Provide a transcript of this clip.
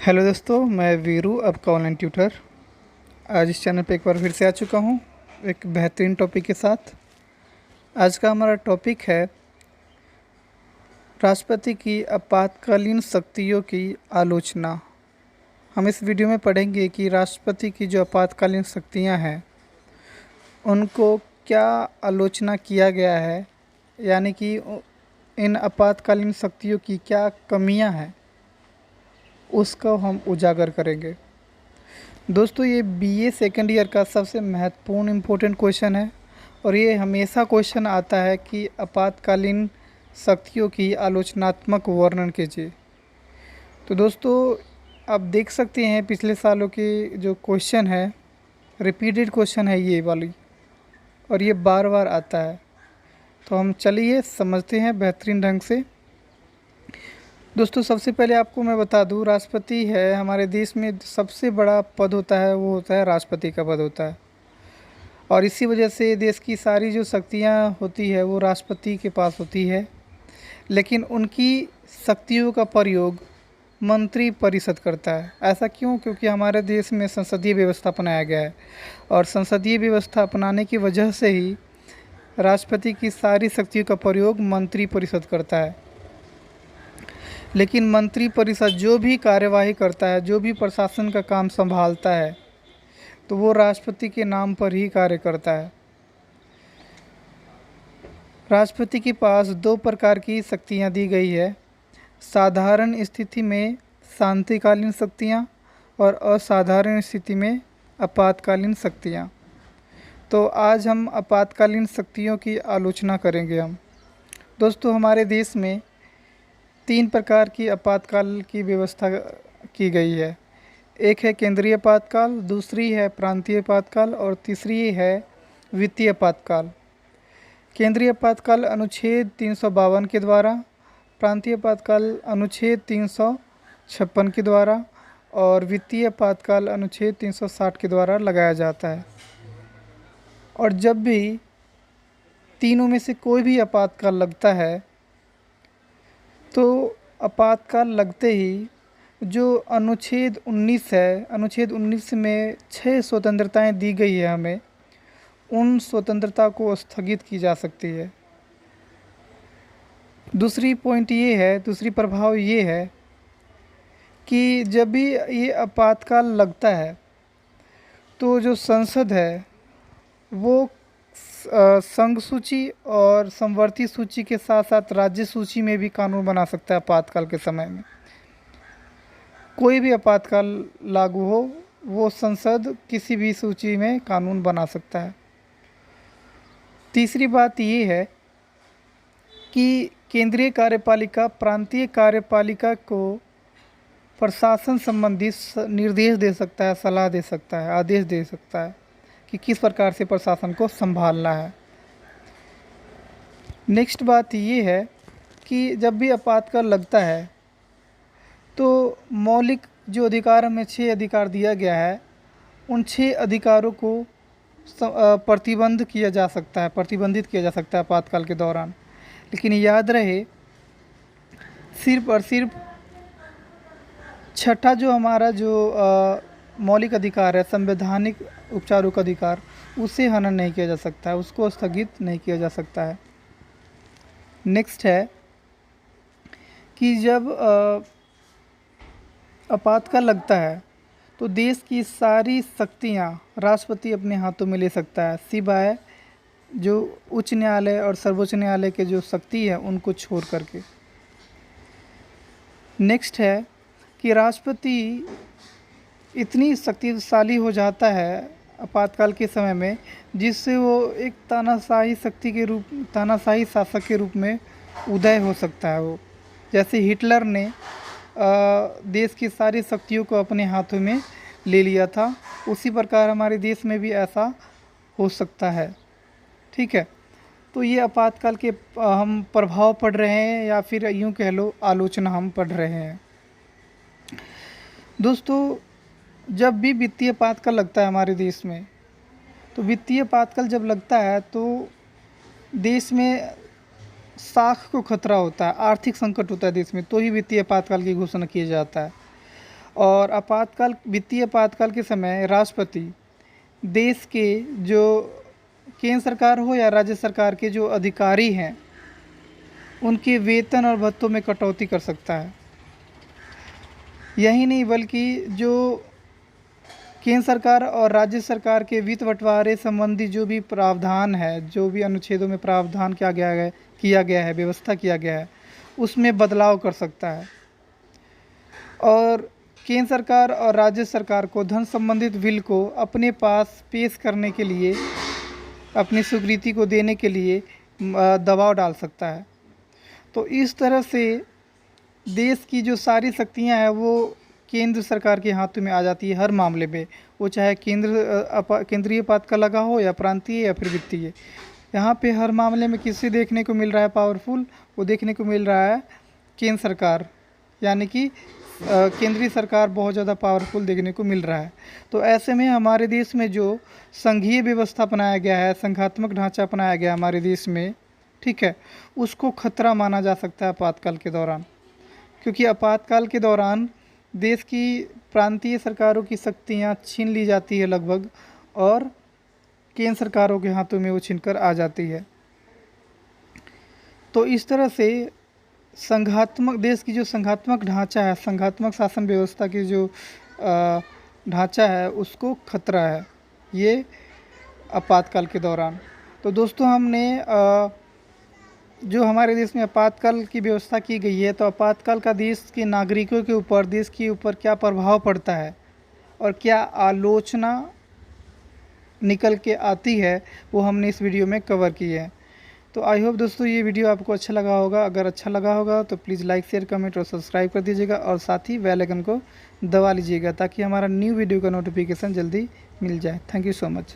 Hello दोस्तों, मैं वीरू आपका ऑनलाइन ट्यूटर। आज इस चैनल पे एक बार फिर से आ चुका हूँ एक बेहतरीन टॉपिक के साथ। आज का हमारा टॉपिक है राष्ट्रपति की आपातकालीन शक्तियों की आलोचना। हम इस वीडियो में पढ़ेंगे कि राष्ट्रपति की जो आपातकालीन शक्तियाँ हैं उनको क्या आलोचना किया गया है, यानी कि इन आपातकालीन शक्तियों की क्या कमियाँ हैं उसको हम उजागर करेंगे। दोस्तों, ये बीए सेकंड ईयर का सबसे महत्वपूर्ण इम्पोर्टेंट क्वेश्चन है और ये हमेशा क्वेश्चन आता है कि आपातकालीन शक्तियों की आलोचनात्मक वर्णन कीजिए। तो दोस्तों, आप देख सकते हैं पिछले सालों के जो क्वेश्चन है, रिपीटेड क्वेश्चन है ये वाली, और ये बार बार आता है। तो हम चलिए समझते हैं बेहतरीन ढंग से। दोस्तों, सबसे पहले आपको मैं बता दूं, राष्ट्रपति है हमारे देश में सबसे बड़ा पद होता है, वो होता है राष्ट्रपति का पद होता है। और इसी वजह से देश की सारी जो शक्तियां होती है वो राष्ट्रपति के पास होती है। लेकिन उनकी शक्तियों का प्रयोग मंत्री परिषद करता है। ऐसा क्यों? क्योंकि हमारे देश में संसदीय व्यवस्था अपनाया गया है और संसदीय व्यवस्था अपनाने की वजह से ही राष्ट्रपति की सारी शक्तियों का प्रयोग मंत्री परिषद करता है। लेकिन मंत्री परिषद जो भी कार्यवाही करता है, जो भी प्रशासन का काम संभालता है, तो वो राष्ट्रपति के नाम पर ही कार्य करता है। राष्ट्रपति के पास दो प्रकार की शक्तियां दी गई है: साधारण स्थिति में शांतिकालीन शक्तियां और असाधारण स्थिति में आपातकालीन शक्तियां। तो आज हम आपातकालीन शक्तियों की आलोचना करेंगे हम। दोस्तों, हमारे देश में 3 प्रकार की आपातकाल की व्यवस्था की गई है। एक है केंद्रीय आपातकाल, दूसरी है प्रांतीय आपातकाल और तीसरी है वित्तीय आपातकाल। केंद्रीय आपातकाल अनुच्छेद 352 के द्वारा, प्रांतीय आपातकाल अनुच्छेद 356 के द्वारा और वित्तीय आपातकाल अनुच्छेद 360 के द्वारा लगाया जाता है। और जब भी तीनों में से कोई भी आपातकाल लगता है तो आपातकाल लगते ही जो अनुच्छेद 19 है, अनुच्छेद 19 में 6 स्वतंत्रताएं दी गई है हमें, उन स्वतंत्रता को स्थगित की जा सकती है। दूसरी पॉइंट ये है, दूसरी प्रभाव ये है कि जब भी ये आपातकाल लगता है तो जो संसद है वो संघ सूची और समवर्ती सूची के साथ साथ राज्य सूची में भी कानून बना सकता है। आपातकाल के समय में कोई भी आपातकाल लागू हो, वो संसद किसी भी सूची में कानून बना सकता है। तीसरी बात ये है कि केंद्रीय कार्यपालिका प्रांतीय कार्यपालिका को प्रशासन संबंधी निर्देश दे सकता है, सलाह दे सकता है, आदेश दे सकता है कि किस प्रकार से प्रशासन को संभालना है। नेक्स्ट बात ये है कि जब भी आपातकाल लगता है तो मौलिक जो अधिकार हमें 6 अधिकार दिया गया है, उन 6 अधिकारों को प्रतिबंधित किया जा सकता है आपातकाल के दौरान। लेकिन याद रहे, सिर्फ और सिर्फ छठा जो हमारा जो मौलिक अधिकार है, संवैधानिक उपचारों का अधिकार, उसे हनन नहीं किया जा सकता है, उसको स्थगित नहीं किया जा सकता है। नेक्स्ट है कि जब आपातकाल लगता है तो देश की सारी शक्तियां राष्ट्रपति अपने हाथों में ले सकता है, सिवाय जो उच्च न्यायालय और सर्वोच्च न्यायालय के जो शक्ति है उनको छोड़ करके। नेक्स्ट है कि राष्ट्रपति इतनी शक्तिशाली हो जाता है आपातकाल के समय में, जिससे वो एक तानाशाही शासक के रूप में उदय हो सकता है। वो जैसे हिटलर ने देश की सारी शक्तियों को अपने हाथों में ले लिया था, उसी प्रकार हमारे देश में भी ऐसा हो सकता है। ठीक है, तो ये आपातकाल के हम प्रभाव पढ़ रहे हैं, या फिर यूँ कह लो आलोचना हम पढ़ रहे हैं। दोस्तों, जब भी वित्तीय आपातकाल लगता है हमारे देश में, तो वित्तीय आपातकाल जब लगता है तो देश में साख को खतरा होता है, आर्थिक संकट होता है देश में, तो ही वित्तीय आपातकाल की घोषणा किया जाता है। और वित्तीय आपातकाल के समय राष्ट्रपति देश के जो केंद्र सरकार हो या राज्य सरकार के जो अधिकारी हैं उनके वेतन और भत्तों में कटौती कर सकता है। यही नहीं बल्कि जो केंद्र सरकार और राज्य सरकार के वित्त बंटवारे संबंधी जो भी प्रावधान है, जो भी अनुच्छेदों में प्रावधान किया गया है, व्यवस्था किया गया है, उसमें बदलाव कर सकता है। और केंद्र सरकार और राज्य सरकार को धन संबंधित बिल को अपने पास पेश करने के लिए, अपनी स्वीकृति को देने के लिए दबाव डाल सकता है। तो इस तरह से देश की जो सारी शक्तियां हैं वो केंद्र सरकार के हाथों में आ जाती है हर मामले में, वो चाहे केंद्रीय आपातकाल लगा हो या प्रांतीय या फिर वित्तीय। यहाँ पे हर मामले में किसे देखने को मिल रहा है पावरफुल, वो देखने को मिल रहा है केंद्र सरकार, यानी कि केंद्रीय सरकार बहुत ज़्यादा पावरफुल देखने को मिल रहा है। तो ऐसे में हमारे देश में जो संघीय व्यवस्था अपनाया गया है, संघात्मक ढांचा अपनाया गया हमारे देश में, ठीक है, उसको खतरा माना जा सकता है आपातकाल के दौरान। क्योंकि आपातकाल के दौरान देश की प्रांतीय सरकारों की शक्तियाँ छीन ली जाती है लगभग, और केंद्र सरकारों के हाथों में वो छीनकर आ जाती है। तो इस तरह से देश की जो संघात्मक ढांचा है, संघात्मक शासन व्यवस्था की जो ढांचा है, उसको खतरा है ये आपातकाल के दौरान। तो दोस्तों, हमने जो हमारे देश में आपातकाल की व्यवस्था की गई है, तो आपातकाल का देश के नागरिकों के ऊपर, देश के ऊपर क्या प्रभाव पड़ता है और क्या आलोचना निकल के आती है, वो हमने इस वीडियो में कवर की है। तो आई होप दोस्तों ये वीडियो आपको अच्छा लगा होगा। अगर अच्छा लगा होगा तो प्लीज़ लाइक, शेयर, कमेंट और सब्सक्राइब कर दीजिएगा, और साथ ही बेल आइकन को दबा लीजिएगा ताकि हमारा न्यू वीडियो का नोटिफिकेशन जल्दी मिल जाए। Thank you so much.